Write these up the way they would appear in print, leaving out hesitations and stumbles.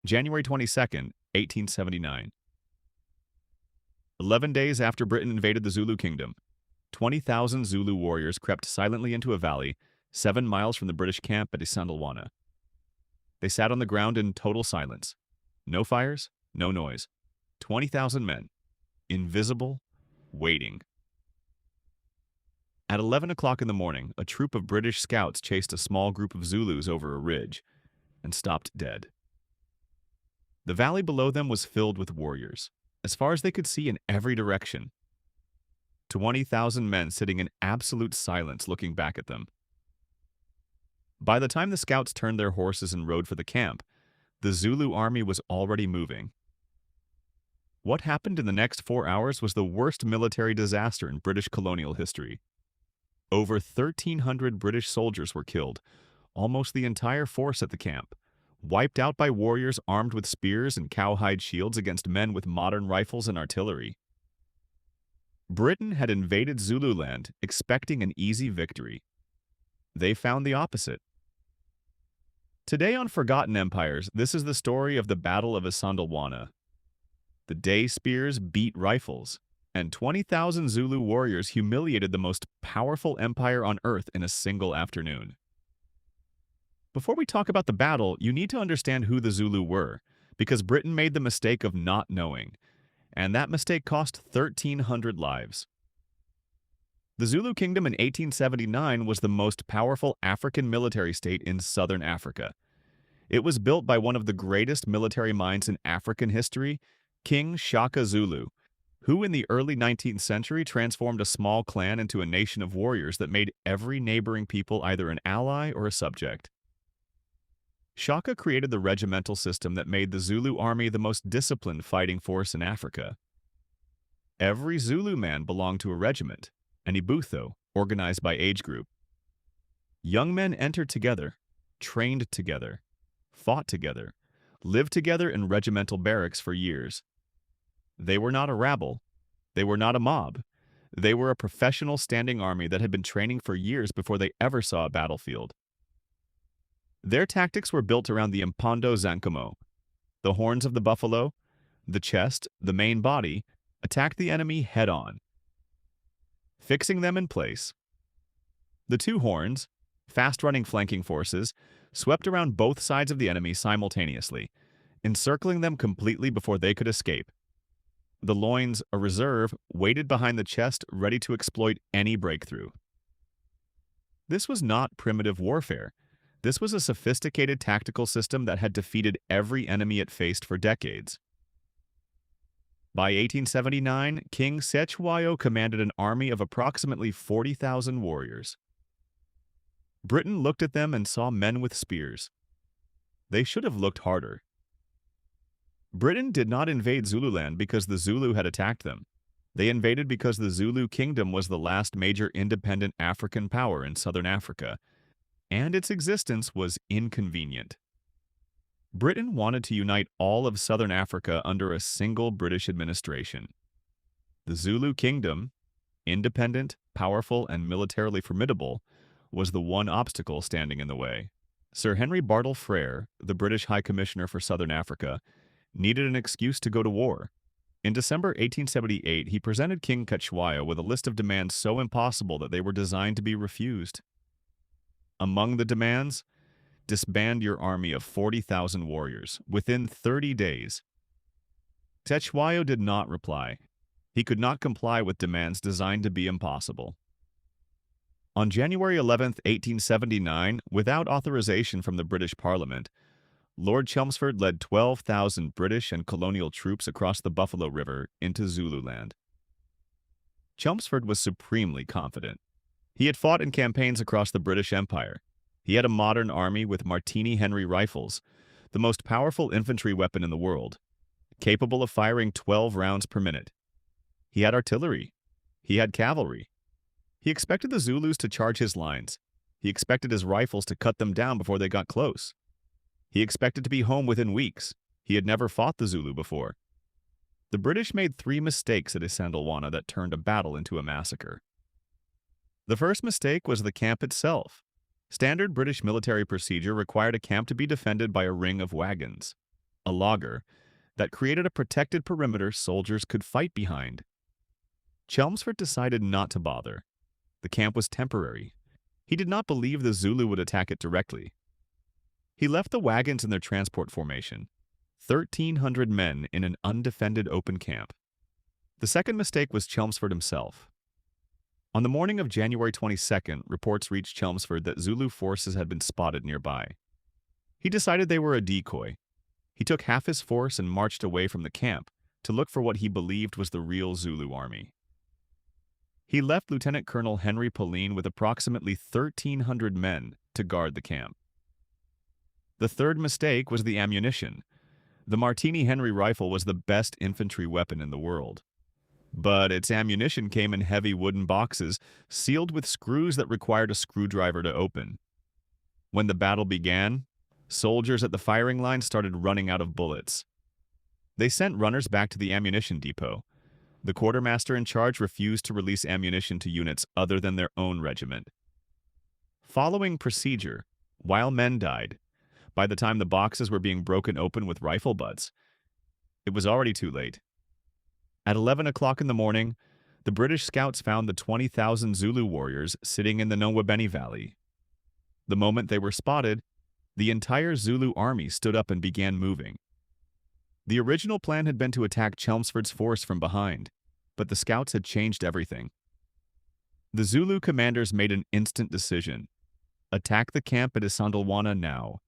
January 22nd, 1879. 11 days after Britain invaded the Zulu kingdom, 20,000 Zulu warriors crept silently into a valley 7 miles from the British camp at Isandlwana. They sat on the ground in total silence. No fires, no noise. 20,000 men, invisible, waiting. At 11 o'clock in the morning, a troop of British scouts chased a small group of Zulus over a ridge and stopped dead. The valley below them was filled with warriors, as far as they could see in every direction. 20,000 men sitting in absolute silence looking back at them. By the time the scouts turned their horses and rode for the camp, the Zulu army was already moving. What happened in the next 4 hours was the worst military disaster in British colonial history. Over 1,300 British soldiers were killed, almost the entire force at the camp, wiped out by warriors armed with spears and cowhide shields against men with modern rifles and artillery. Britain had invaded Zululand expecting an easy victory. They found the opposite. Today on Forgotten Empires, this is the story of the Battle of Isandlwana. The day spears beat rifles, and 20,000 Zulu warriors humiliated the most powerful empire on earth in a single afternoon. Before we talk about the battle, you need to understand who the Zulu were, because Britain made the mistake of not knowing, and that mistake cost 1,300 lives. The Zulu Kingdom in 1879 was the most powerful African military state in southern Africa. It was built by one of the greatest military minds in African history, King Shaka Zulu, who in the early 19th century transformed a small clan into a nation of warriors that made every neighboring people either an ally or a subject. Shaka created the regimental system that made the Zulu army the most disciplined fighting force in Africa. Every Zulu man belonged to a regiment, an ibutho, organized by age group. Young men entered together, trained together, fought together, lived together in regimental barracks for years. They were not a rabble. They were not a mob. They were a professional standing army that had been training for years before they ever saw a battlefield. Their tactics were built around the impondo zankomo. The horns of the buffalo, the chest, the main body, attacked the enemy head-on, fixing them in place. The two horns, fast-running flanking forces, swept around both sides of the enemy simultaneously, encircling them completely before they could escape. The loins, a reserve, waited behind the chest, ready to exploit any breakthrough. This was not primitive warfare. This was a sophisticated tactical system that had defeated every enemy it faced for decades. By 1879, King Cetewayo commanded an army of approximately 40,000 warriors. Britain looked at them and saw men with spears. They should have looked harder. Britain did not invade Zululand because the Zulu had attacked them. They invaded because the Zulu kingdom was the last major independent African power in southern Africa, and its existence was inconvenient. Britain wanted to unite all of southern Africa under a single British administration. The Zulu kingdom, independent, powerful, and militarily formidable, was the one obstacle standing in the way. Sir Henry Bartle Frere, the British High Commissioner for Southern Africa, needed an excuse to go to war. In December 1878, he presented King Cetewayo with a list of demands so impossible that they were designed to be refused. Among the demands, disband your army of 40,000 warriors within 30 days. Cetewayo did not reply. He could not comply with demands designed to be impossible. On January 11, 1879, without authorization from the British Parliament, Lord Chelmsford led 12,000 British and colonial troops across the Buffalo River into Zululand. Chelmsford was supremely confident. He had fought in campaigns across the British Empire. He had a modern army with Martini Henry rifles, the most powerful infantry weapon in the world, capable of firing 12 rounds per minute. He had artillery. He had cavalry. He expected the Zulus to charge his lines. He expected his rifles to cut them down before they got close. He expected to be home within weeks. He had never fought the Zulu before. The British made 3 mistakes at Isandlwana that turned a battle into a massacre. The first mistake was the camp itself. Standard British military procedure required a camp to be defended by a ring of wagons. a logger, that created a protected perimeter soldiers could fight behind. Chelmsford decided not to bother. The camp was temporary. He did not believe the Zulu would attack it directly. He left the wagons in their transport formation, 1,300 men in an undefended open camp. The second mistake was Chelmsford himself. On the morning of January 22nd, reports reached Chelmsford that Zulu forces had been spotted nearby. He decided they were a decoy. He took half his force and marched away from the camp to look for what he believed was the real Zulu army. He left Lieutenant Colonel Henry Pauline with approximately 1,300 men to guard the camp. The third mistake was the ammunition. The Martini Henry rifle was the best infantry weapon in the world. But its ammunition came in heavy wooden boxes, sealed with screws that required a screwdriver to open. When the battle began, soldiers at the firing line started running out of bullets. They sent runners back to the ammunition depot. The quartermaster in charge refused to release ammunition to units other than their own regiment. Following procedure, while men died, by the time the boxes were being broken open with rifle butts, it was already too late. At 11 o'clock in the morning, the British scouts found the 20,000 Zulu warriors sitting in the Nwabeni Valley. The moment they were spotted, the entire Zulu army stood up and began moving. The original plan had been to attack Chelmsford's force from behind, but the scouts had changed everything. The Zulu commanders made an instant decision. Attack the camp at Isandlwana now.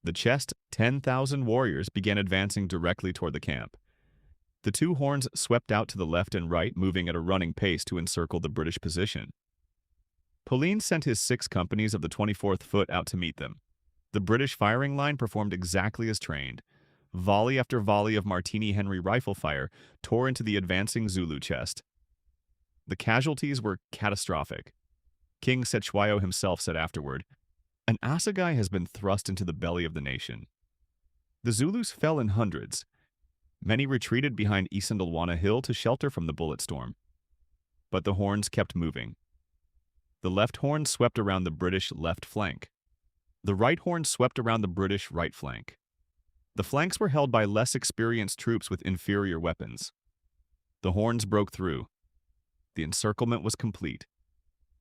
The chest 10,000 warriors began advancing directly toward the camp. The two horns swept out to the left and right, moving at a running pace to encircle the British position. Pauline sent his 6 companies of the 24th Foot out to meet them. The British firing line performed exactly as trained. Volley after volley of Martini Henry rifle fire tore into the advancing Zulu chest. The casualties were catastrophic. King Cetshwayo himself said afterward, "An assegai has been thrust into the belly of the nation." The Zulus fell in hundreds. Many retreated behind Isandlwana Hill to shelter from the bullet storm. But the horns kept moving. The left horn swept around the British left flank. The right horn swept around the British right flank. The flanks were held by less experienced troops with inferior weapons. The horns broke through. The encirclement was complete.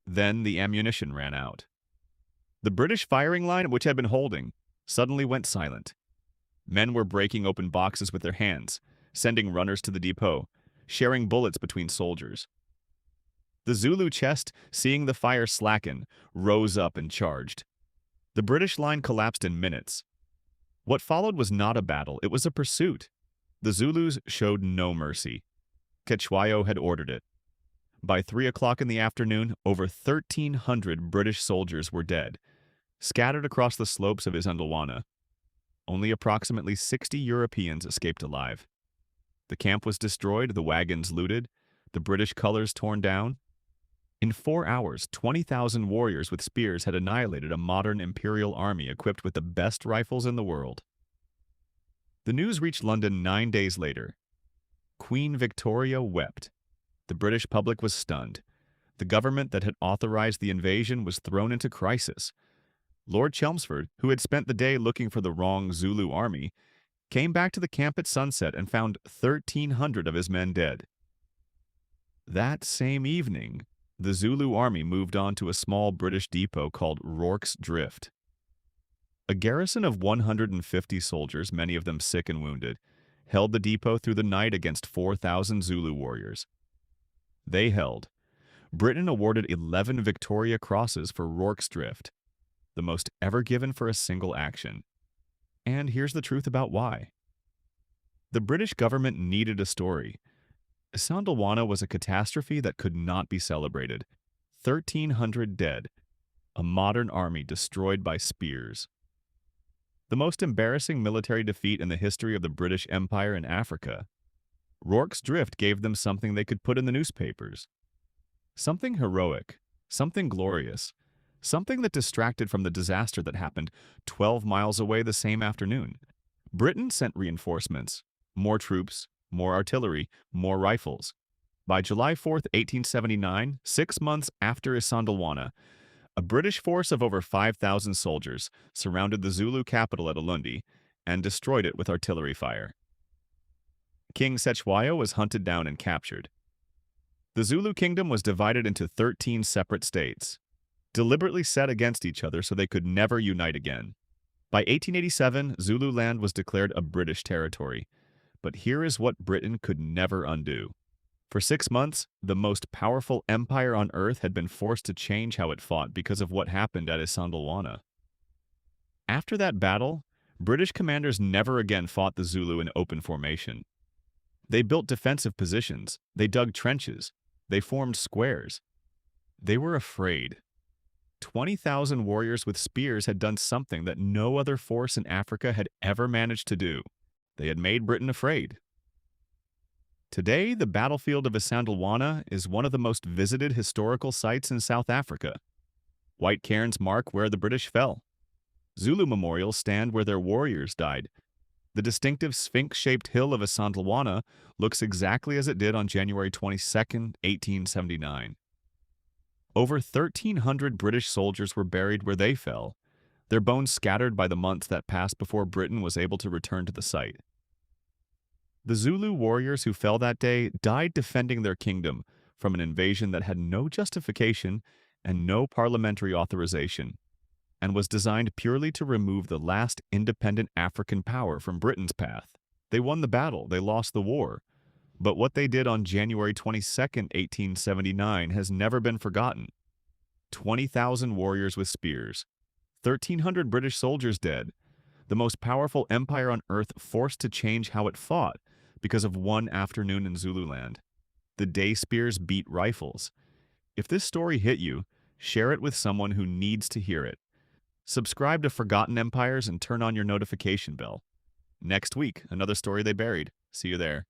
Then the ammunition ran out. The British firing line, which had been holding, suddenly went silent. Men were breaking open boxes with their hands, sending runners to the depot, sharing bullets between soldiers. The Zulu chest, seeing the fire slacken, rose up and charged. The British line collapsed in minutes. What followed was not a battle, it was a pursuit. The Zulus showed no mercy. Cetshwayo had ordered it. By 3 o'clock in the afternoon, over 1,300 British soldiers were dead, scattered across the slopes of Isandlwana. Only approximately 60 Europeans escaped alive. The camp was destroyed, the wagons looted, the British colors torn down. In 4 hours, 20,000 warriors with spears had annihilated a modern imperial army equipped with the best rifles in the world. The news reached London 9 days later. Queen Victoria wept. The British public was stunned. The government that had authorized the invasion was thrown into crisis. Lord Chelmsford, who had spent the day looking for the wrong Zulu army, came back to the camp at sunset and found 1,300 of his men dead. That same evening, the Zulu army moved on to a small British depot called Rorke's Drift. A garrison of 150 soldiers, many of them sick and wounded, held the depot through the night against 4,000 Zulu warriors. They held. Britain awarded 11 Victoria Crosses for Rorke's Drift, the most ever given for a single action. And here's the truth about why. The British government needed a story. Isandlwana was a catastrophe that could not be celebrated. 1,300 dead. A modern army destroyed by spears. The most embarrassing military defeat in the history of the British Empire in Africa. Rorke's Drift gave them something they could put in the newspapers. Something heroic, something glorious, something that distracted from the disaster that happened 12 miles away the same afternoon. Britain sent reinforcements, more troops, more artillery, more rifles. By July 4, 1879, 6 months after Isandlwana, a British force of over 5,000 soldiers surrounded the Zulu capital at Ulundi and destroyed it with artillery fire. King Sechwayo was hunted down and captured. The Zulu kingdom was divided into 13 separate states, deliberately set against each other so they could never unite again. By 1887, Zululand was declared a British territory, but here is what Britain could never undo. For 6 months, the most powerful empire on earth had been forced to change how it fought because of what happened at Isandlwana. After that battle, British commanders never again fought the Zulu in open formation. They built defensive positions, they dug trenches, they formed squares. They were afraid. 20,000 warriors with spears had done something that no other force in Africa had ever managed to do. They had made Britain afraid. Today, the battlefield of Isandlwana is one of the most visited historical sites in South Africa. White cairns mark where the British fell. Zulu memorials stand where their warriors died. The distinctive sphinx-shaped hill of Isandlwana looks exactly as it did on January 22, 1879. Over 1,300 British soldiers were buried where they fell, their bones scattered by the months that passed before Britain was able to return to the site. The Zulu warriors who fell that day died defending their kingdom from an invasion that had no justification and no parliamentary authorization, and was designed purely to remove the last independent African power from Britain's path. They won the battle, they lost the war, but what they did on January 22, 1879 has never been forgotten. 20,000 warriors with spears, 1,300 British soldiers dead, the most powerful empire on earth forced to change how it fought because of one afternoon in Zululand. The day spears beat rifles. If this story hit you, share it with someone who needs to hear it. Subscribe to Forgotten Empires and turn on your notification bell. Next week, another story they buried. See you there.